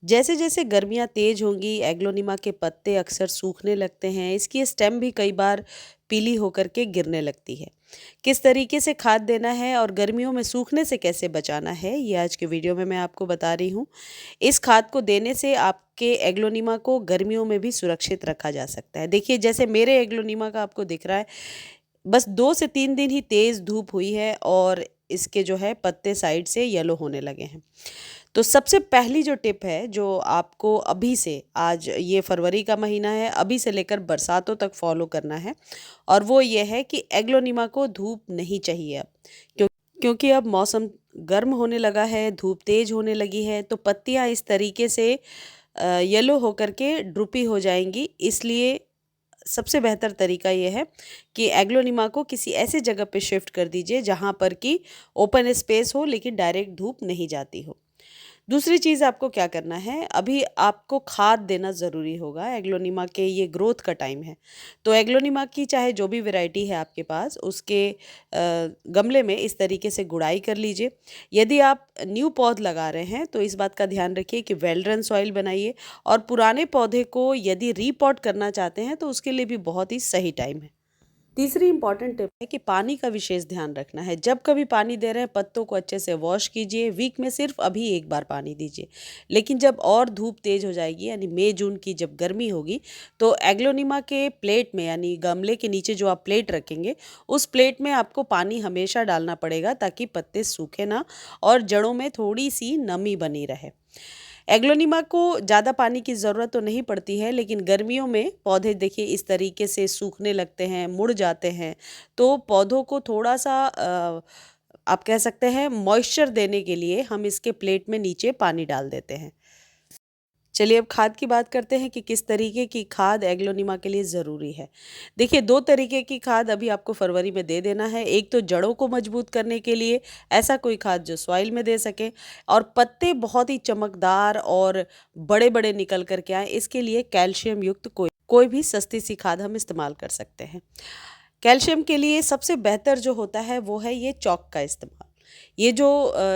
जैसे जैसे गर्मियाँ तेज़ होंगी एग्लोनिमा के पत्ते अक्सर सूखने लगते हैं। इसकी स्टेम भी कई बार पीली होकर के गिरने लगती है। किस तरीके से खाद देना है और गर्मियों में सूखने से कैसे बचाना है, ये आज के वीडियो में मैं आपको बता रही हूँ। इस खाद को देने से आपके एग्लोनिमा को गर्मियों में भी सुरक्षित रखा जा सकता है। देखिए, जैसे मेरे एग्लोनिमा का आपको दिख रहा है, बस 2 से 3 दिन ही तेज़ धूप हुई है और इसके जो है पत्ते साइड से येलो होने लगे हैं। तो सबसे पहली जो टिप है, जो आपको अभी से, आज ये फरवरी का महीना है, अभी से लेकर बरसातों तक फॉलो करना है और वो ये है कि एग्लोनिमा को धूप नहीं चाहिए अब। क्यों क्योंकि अब मौसम गर्म होने लगा है, धूप तेज़ होने लगी है, तो पत्तियाँ इस तरीके से येलो होकर के ड्रूपी हो जाएंगी। इसलिए सबसे बेहतर तरीका ये है कि एग्लोनिमा को किसी ऐसे जगह पे शिफ्ट कर दीजिए जहाँ पर कि ओपन स्पेस हो लेकिन डायरेक्ट धूप नहीं जाती हो। दूसरी चीज़ आपको क्या करना है, अभी आपको खाद देना ज़रूरी होगा। एग्लोनिमा के ये ग्रोथ का टाइम है, तो एग्लोनिमा की चाहे जो भी वैरायटी है आपके पास, उसके गमले में इस तरीके से गुड़ाई कर लीजिए। यदि आप न्यू पौध लगा रहे हैं तो इस बात का ध्यान रखिए कि वेल ड्रेन सॉइल बनाइए और पुराने पौधे को यदि रीपॉट करना चाहते हैं तो उसके लिए भी बहुत ही सही टाइम है। तीसरी इंपॉर्टेंट टिप है कि पानी का विशेष ध्यान रखना है। जब कभी पानी दे रहे हैं, पत्तों को अच्छे से वॉश कीजिए। वीक में सिर्फ अभी एक बार पानी दीजिए, लेकिन जब और धूप तेज हो जाएगी, यानी मई जून की जब गर्मी होगी, तो एग्लोनिमा के प्लेट में, यानी गमले के नीचे जो आप प्लेट रखेंगे, उस प्लेट में आपको पानी हमेशा डालना पड़ेगा ताकि पत्ते सूखे ना और जड़ों में थोड़ी सी नमी बनी रहे। एग्लोनिमा को ज़्यादा पानी की ज़रूरत तो नहीं पड़ती है, लेकिन गर्मियों में पौधे देखिए इस तरीके से सूखने लगते हैं, मुड़ जाते हैं, तो पौधों को थोड़ा सा आप कह सकते हैं मॉइस्चर देने के लिए हम इसके प्लेट में नीचे पानी डाल देते हैं। चलिए अब खाद की बात करते हैं कि किस तरीके की खाद एग्लोनिमा के लिए ज़रूरी है। देखिए, 2 तरीके की खाद अभी आपको फरवरी में दे देना है। एक तो जड़ों को मजबूत करने के लिए ऐसा कोई खाद जो सॉइल में दे सके, और पत्ते बहुत ही चमकदार और बड़े-बड़े निकल कर के आएँ, इसके लिए कैल्शियम युक्त कोई कोई भी सस्ती सी खाद हम इस्तेमाल कर सकते हैं। कैल्शियम के लिए सबसे बेहतर जो होता है वो है ये चॉक का इस्तेमाल। ये जो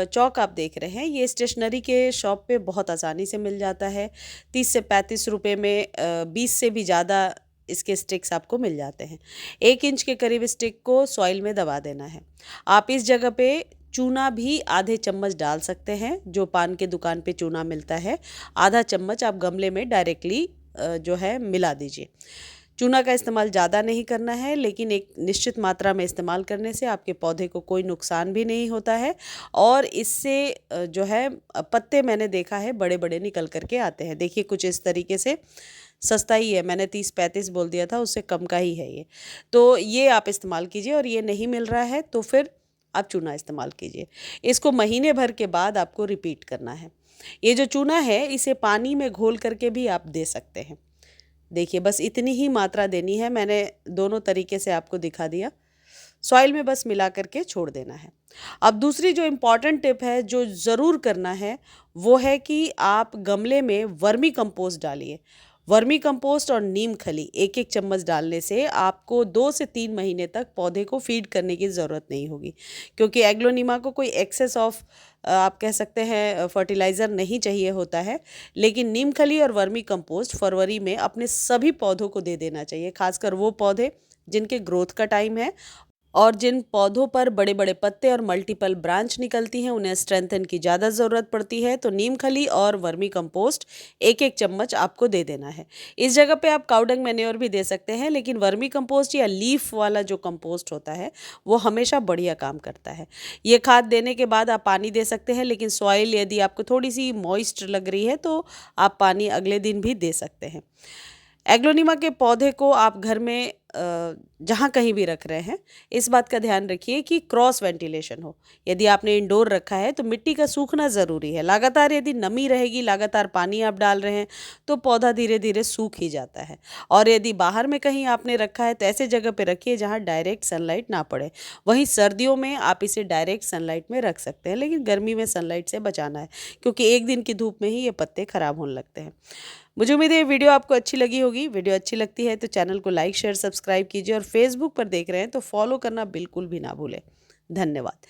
चॉक आप देख रहे हैं, ये स्टेशनरी के शॉप पे बहुत आसानी से मिल जाता है। 30 से 35 रुपए में 20 से भी ज़्यादा इसके स्टिक्स आपको मिल जाते हैं। 1 इंच के करीब स्टिक को सॉइल में दबा देना है। आप इस जगह पे चूना भी आधे चम्मच डाल सकते हैं, जो पान के दुकान पे चूना मिलता है। आधा चम्मच आप गमले में डायरेक्टली जो है मिला दीजिए। चूना का इस्तेमाल ज़्यादा नहीं करना है, लेकिन एक निश्चित मात्रा में इस्तेमाल करने से आपके पौधे को कोई नुकसान भी नहीं होता है और इससे जो है पत्ते मैंने देखा है बड़े-बड़े निकल कर के आते हैं। देखिए, कुछ इस तरीके से सस्ता ही है, मैंने 30-35 बोल दिया था, उससे कम का ही है ये। तो ये आप इस्तेमाल कीजिए और ये नहीं मिल रहा है तो फिर आप चूना इस्तेमाल कीजिए। इसको महीने भर के बाद आपको रिपीट करना है। ये जो चूना है, इसे पानी में घोल करके भी आप दे सकते हैं। देखिए, बस इतनी ही मात्रा देनी है, मैंने दोनों तरीके से आपको दिखा दिया। सॉइल में बस मिला करके छोड़ देना है। अब दूसरी जो इम्पॉर्टेंट टिप है, जो ज़रूर करना है, वो है कि आप गमले में वर्मी कंपोस्ट डालिए। वर्मी कंपोस्ट और नीम खली 1-1 चम्मच डालने से आपको 2 से 3 महीने तक पौधे को फीड करने की ज़रूरत नहीं होगी, क्योंकि एग्लोनिमा को कोई एक्सेस ऑफ आप कह सकते हैं फर्टिलाइज़र नहीं चाहिए होता है। लेकिन नीम खली और वर्मी कंपोस्ट फरवरी में अपने सभी पौधों को दे देना चाहिए, खासकर वो पौधे जिनके ग्रोथ का टाइम है और जिन पौधों पर बड़े बड़े पत्ते और मल्टीपल ब्रांच निकलती हैं, उन्हें स्ट्रेंथन की ज़्यादा ज़रूरत पड़ती है। तो नीम खली और वर्मी कंपोस्ट 1-1 चम्मच आपको दे देना है। इस जगह पे आप काउडंग मैन्योर भी दे सकते हैं, लेकिन वर्मी कंपोस्ट या लीफ वाला जो कंपोस्ट होता है वो हमेशा बढ़िया काम करता है। ये खाद देने के बाद आप पानी दे सकते हैं, लेकिन सॉइल यदि आपको थोड़ी सी मॉइस्ट लग रही है तो आप पानी अगले दिन भी दे सकते हैं। एग्लोनिमा के पौधे को आप घर में जहाँ कहीं भी रख रहे हैं, इस बात का ध्यान रखिए कि क्रॉस वेंटिलेशन हो। यदि आपने इंडोर रखा है तो मिट्टी का सूखना ज़रूरी है। लगातार यदि नमी रहेगी, लगातार पानी आप डाल रहे हैं, तो पौधा धीरे धीरे सूख ही जाता है। और यदि बाहर में कहीं आपने रखा है तो ऐसे जगह पे रखिए जहाँ डायरेक्ट सनलाइट ना पड़े। वहीं सर्दियों में आप इसे डायरेक्ट सनलाइट में रख सकते हैं, लेकिन गर्मी में सनलाइट से बचाना है, क्योंकि एक दिन की धूप में ही ये पत्ते खराब होने लगते हैं। मुझे उम्मीद है ये वीडियो आपको अच्छी लगी होगी। वीडियो अच्छी लगती है तो चैनल को लाइक शेयर सब्सक्राइब कीजिए और फेसबुक पर देख रहे हैं तो फॉलो करना बिल्कुल भी ना भूलें। धन्यवाद।